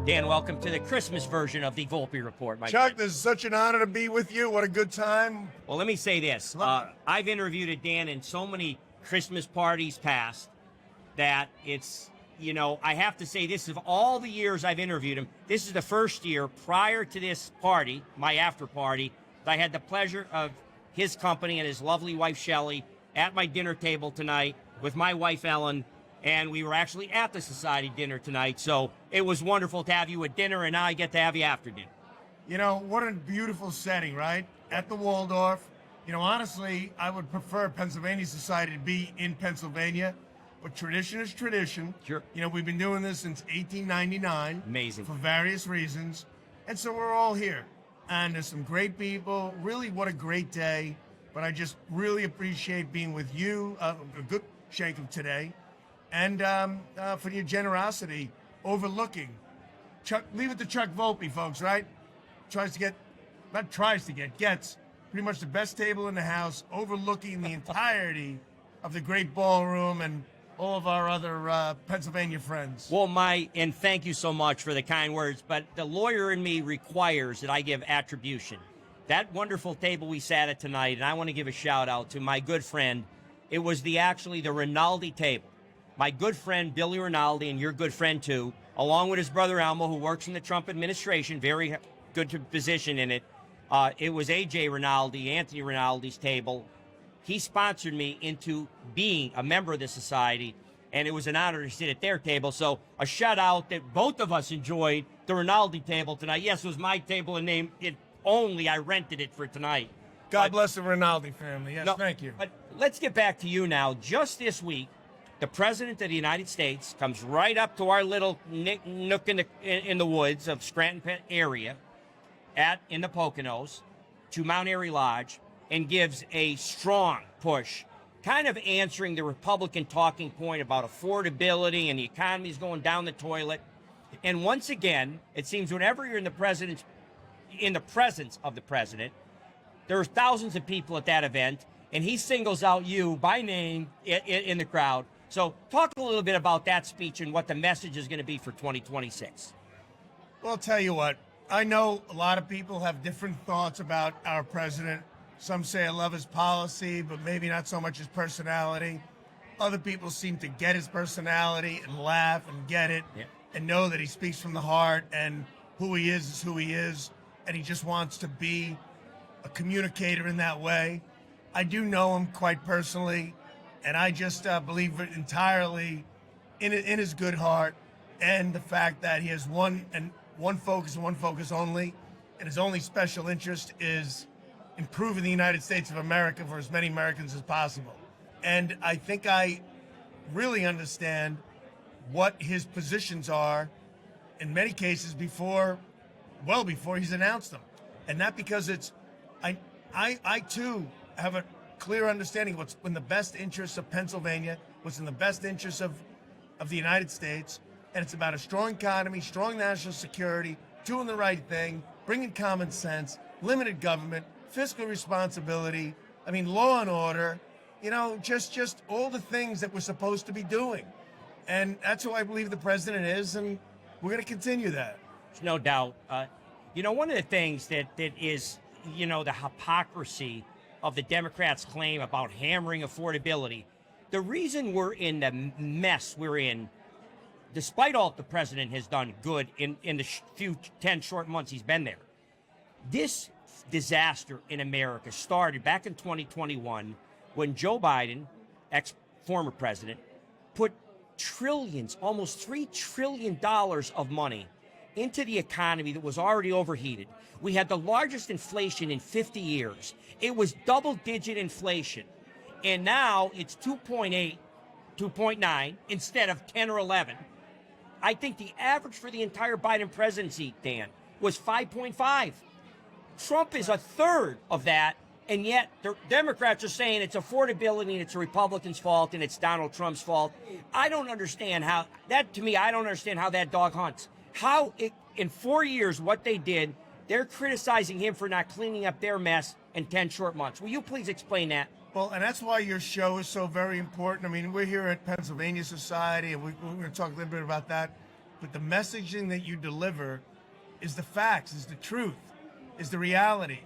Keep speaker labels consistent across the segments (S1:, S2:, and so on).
S1: Dan, welcome to the Christmas version of the Volpe Report, my
S2: Chuck,
S1: friend.
S2: this is such an honor to be with you. What a good time.
S1: Well, let me say this. I've interviewed Dan in so many Christmas parties past that it's, I have to say this, of all the years I've interviewed him, this is the first year prior to this party, my after party, that I had the pleasure of his company and his lovely wife, Shelley, at my dinner table tonight with my wife, Ellen, and we were actually at the society dinner tonight, so it was wonderful to have you at dinner, and now I get to have you after dinner.
S2: What a beautiful setting, right? At the Waldorf. Honestly, I would prefer Pennsylvania Society to be in Pennsylvania, but tradition is tradition.
S1: Sure.
S2: We've been doing this since 1899.
S1: Amazing.
S2: For various reasons, and so we're all here. And there's some great people. Really, what a great day. But I just really appreciate being with you, a good shake of today. And for your generosity, overlooking. Chuck, leave it to Chuck Volpe, folks, right? Gets pretty much the best table in the house, overlooking the entirety of the great ballroom and all of our other Pennsylvania friends.
S1: Well, and thank you so much for the kind words, but the lawyer in me requires that I give attribution. That wonderful table we sat at tonight, and I want to give a shout out to my good friend. It was actually the Rinaldi table. My good friend, Billy Rinaldi, and your good friend too, along with his brother Elmo, who works in the Trump administration, very good position in it. It was AJ Rinaldi, Anthony Rinaldi's table. He sponsored me into being a member of the society, and it was an honor to sit at their table. So a shout out that both of us enjoyed the Rinaldi table tonight. Yes, it was my table and name. I rented it for tonight.
S2: God bless the Rinaldi family. Yes,
S1: no,
S2: thank you.
S1: But let's get back to you now. Just this week, the President of the United States comes right up to our little nook in the woods of Scranton area in the Poconos to Mount Airy Lodge and gives a strong push, kind of answering the Republican talking point about affordability and the economy is going down the toilet. And once again, it seems whenever you're in the presence of the president, there are thousands of people at that event, and he singles out you by name in the crowd. So talk a little bit about that speech and what the message is going to be for 2026.
S2: Well, I'll tell you what. I know a lot of people have different thoughts about our president. Some say I love his policy, but maybe not so much his personality. Other people seem to get his personality and laugh and get it and know that he speaks from the heart and who he is who he is, and he just wants to be a communicator in that way. I do know him quite personally, and I just believe entirely in his good heart and the fact that he has one focus and one focus only, and his only special interest is improving the United States of America for as many Americans as possible. And I think I really understand what his positions are in many cases well before he's announced them. And not because I too have a clear understanding of what's in the best interests of Pennsylvania, what's in the best interests of the United States. And it's about a strong economy, strong national security, doing the right thing, bringing common sense, limited government, fiscal responsibility, law and order, just all the things that we're supposed to be doing. And that's who I believe the president is, and we're going to continue that.
S1: There's no doubt. One of the things that is, the hypocrisy of the Democrats' claim about hammering affordability, the reason we're in the mess we're in, despite all the president has done good in the 10 short months he's been there, this disaster in America started back in 2021 when Joe Biden, former president, put trillions, almost $3 trillion of money into the economy that was already overheated. We had the largest inflation in 50 years. It was double-digit inflation. And now it's 2.8, 2.9 instead of 10 or 11. I think the average for the entire Biden presidency, Dan, was 5.5. Trump is a third of that, and yet the Democrats are saying it's affordability and it's a Republican's fault and it's Donald Trump's fault. I don't understand how that dog hunts. In 4 years, what they did, they're criticizing him for not cleaning up their mess in 10 short months. Will you please explain that?
S2: Well, and that's why your show is so very important. We're here at Pennsylvania Society, and we're going to talk a little bit about that. but the messaging that you deliver is the facts, is the truth, is the reality.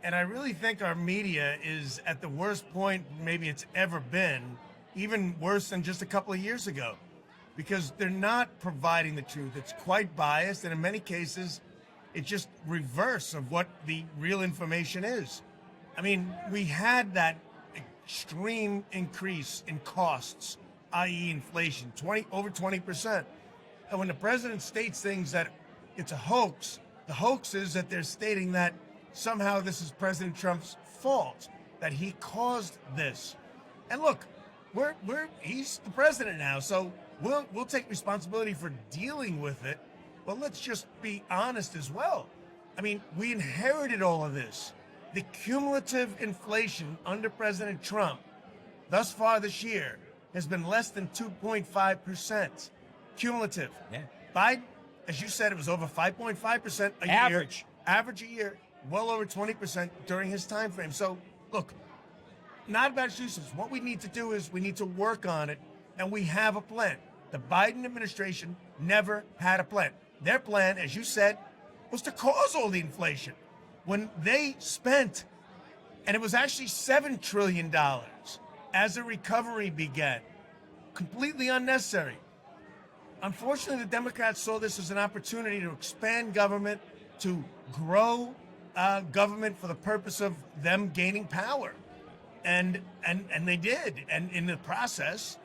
S2: And I really think our media is at the worst point maybe it's ever been, even worse than just a couple of years ago, because they're not providing the truth. It's quite biased, and in many cases, it's just reverse of what the real information is. I mean, we had that extreme increase in costs, i.e. inflation, over 20%. And when the president states things that it's a hoax, the hoax is that they're stating that somehow this is President Trump's fault, that he caused this. And look, he's the president now, so we'll take responsibility for dealing with it, but let's just be honest as well. I mean, we inherited all of this. The cumulative inflation under President Trump thus far this year has been less than 2.5%. Cumulative.
S1: Yeah.
S2: Biden, as you said, it was over 5.5% a year. Average a year, well over 20% during his time frame. So, look, not about excuses. What we need to do is we need to work on it, and we have a plan. The Biden administration never had a plan. Their plan, as you said, was to cause all the inflation. When they spent, and it was actually $7 trillion as the recovery began, completely unnecessary. Unfortunately, the Democrats saw this as an opportunity to expand government, to grow government for the purpose of them gaining power. And they did. And in the process,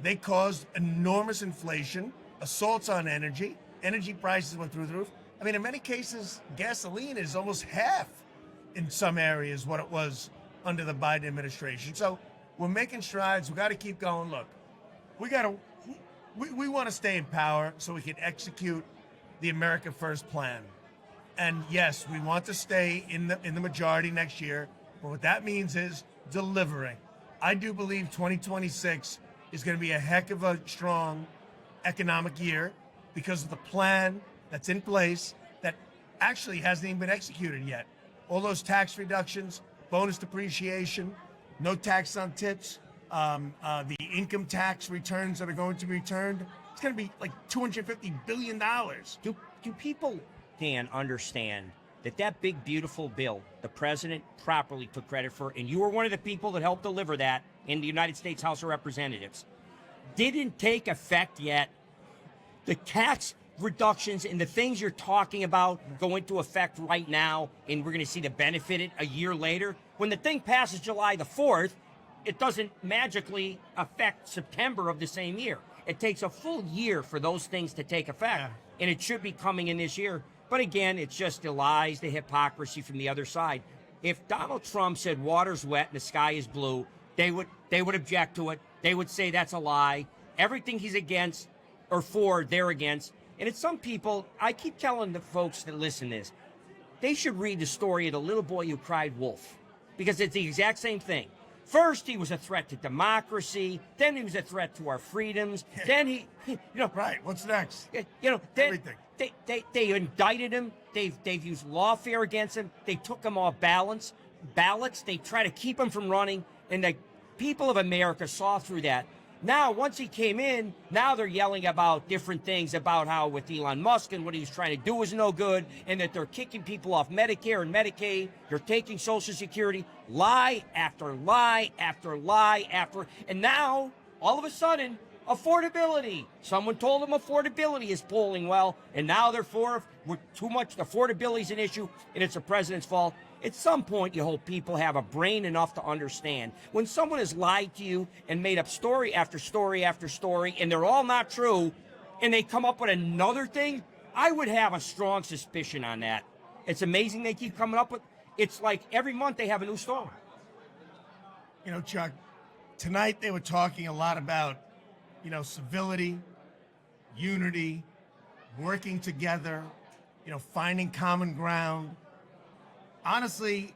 S2: they caused enormous inflation, assaults on energy. Energy prices went through the roof. I mean, in many cases, gasoline is almost half in some areas what it was under the Biden administration. So we're making strides. We got to keep going. Look, we want to stay in power so we can execute the America First plan. And yes, we want to stay in the majority next year. But what that means is delivering. I do believe 2026 is going to be a heck of a strong economic year because of the plan that's in place that actually hasn't even been executed yet. All those tax reductions, bonus depreciation, no tax on tips, the income tax returns that are going to be returned. It's going to be like $250 billion.
S1: Do people, Dan, understand that big, beautiful bill the president properly took credit for, and you were one of the people that helped deliver that in the United States House of Representatives, didn't take effect yet? The tax reductions and the things you're talking about go into effect right now, and we're going to see the benefit it a year later. When the thing passes July the 4th, it doesn't magically affect September of the same year. It takes a full year for those things to take effect, and it should be coming in this year. But again, it's just the lies, the hypocrisy from the other side. If Donald Trump said water's wet and the sky is blue, they would object to it. They would say that's a lie. Everything he's against or for, they're against. And it's some people, I keep telling the folks that listen to this, they should read the story of the little boy who cried wolf, because it's the exact same thing. First, he was a threat to democracy. Then he was a threat to our freedoms. Then he,
S2: Right. What's next?
S1: Then
S2: Everything.
S1: They indicted him. They've used lawfare against him. They took him off ballots. They try to keep him from running. And the people of America saw through that. Now, once he came in, now they're yelling about different things about how with Elon Musk and what he was trying to do is no good, and that they're kicking people off Medicare and Medicaid. They're taking Social Security. Lie after lie after lie after. And now, all of a sudden, affordability. Someone told them affordability is polling well, and now they're for too much. Affordability is an issue, and it's the president's fault. At some point, you hope people have a brain enough to understand. When someone has lied to you and made up story after story after story, and they're all not true, and they come up with another thing, I would have a strong suspicion on that. It's amazing they keep coming up with. It's like every month they have a new story.
S2: Chuck, tonight they were talking a lot about, civility, unity, working together, finding common ground. Honestly,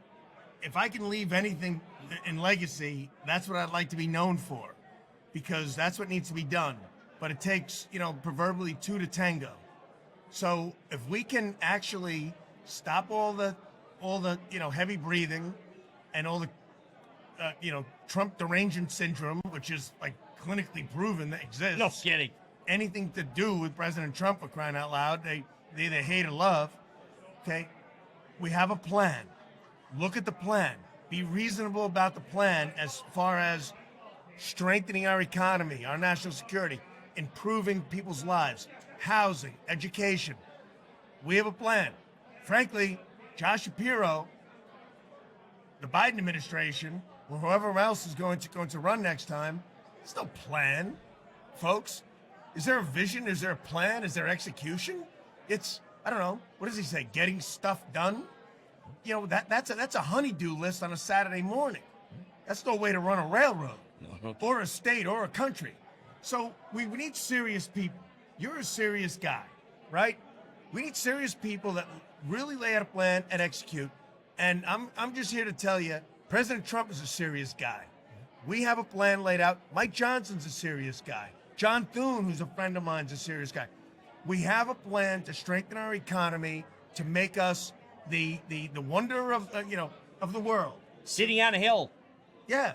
S2: if I can leave anything in legacy, that's what I'd like to be known for, because that's what needs to be done. But it takes, proverbially two to tango. So if we can actually stop all the heavy breathing and all the, Trump derangement syndrome, which is like clinically proven that exists.
S1: No kidding.
S2: anything to do with President Trump, for crying out loud. They either hate or love. Okay? We have a plan. Look at the plan. Be reasonable about the plan as far as strengthening our economy, our national security, improving people's lives, housing, education. We have a plan. Frankly, Josh Shapiro, the Biden administration, or whoever else is going to run next time, there's no plan, folks. Is there a vision? Is there a plan? Is there execution? It's, I don't know, what does he say? Getting stuff done? You know, that's a honeydew list on a Saturday morning. That's no way to run a railroad or a state or a country. So we need serious people. You're a serious guy, right? We need serious people that really lay out a plan and execute. And I'm just here to tell you, President Trump is a serious guy. We have a plan laid out. Mike Johnson's a serious guy. John Thune, who's a friend of mine, is a serious guy. We have a plan to strengthen our economy, to make us the wonder of of the world.
S1: Sitting on a hill.
S2: Yeah,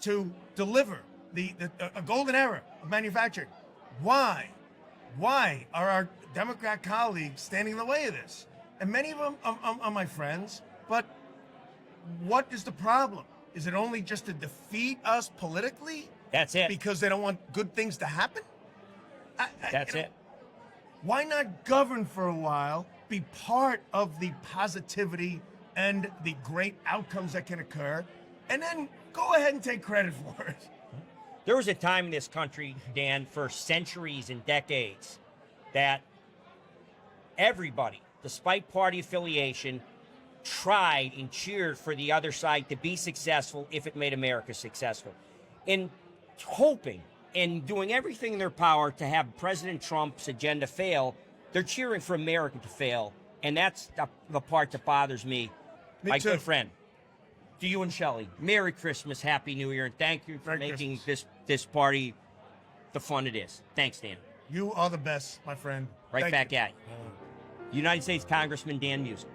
S2: to deliver a golden era of manufacturing. Why are our Democrat colleagues standing in the way of this? And many of them are my friends, but what is the problem? Is it only just to defeat us politically?
S1: That's it.
S2: Because they don't want good things to happen?
S1: That's it.
S2: Why not govern for a while, be part of the positivity and the great outcomes that can occur, and then go ahead and take credit for it?
S1: There was a time in this country, Dan, for centuries and decades, that everybody, despite party affiliation, tried and cheered for the other side to be successful if it made America successful. In hoping and doing everything in their power to have President Trump's agenda fail, they're cheering for America to fail. And that's the part that bothers me.
S2: Me
S1: My
S2: too.
S1: good friend, to you and Shelley, Merry Christmas, Happy New Year, and thank you for
S2: Merry
S1: making
S2: Christmas.
S1: this party the fun it is. Thanks, Dan.
S2: You are the best, my friend.
S1: Right
S2: Thank
S1: back
S2: you.
S1: at you. United States Congressman Dan Meuser.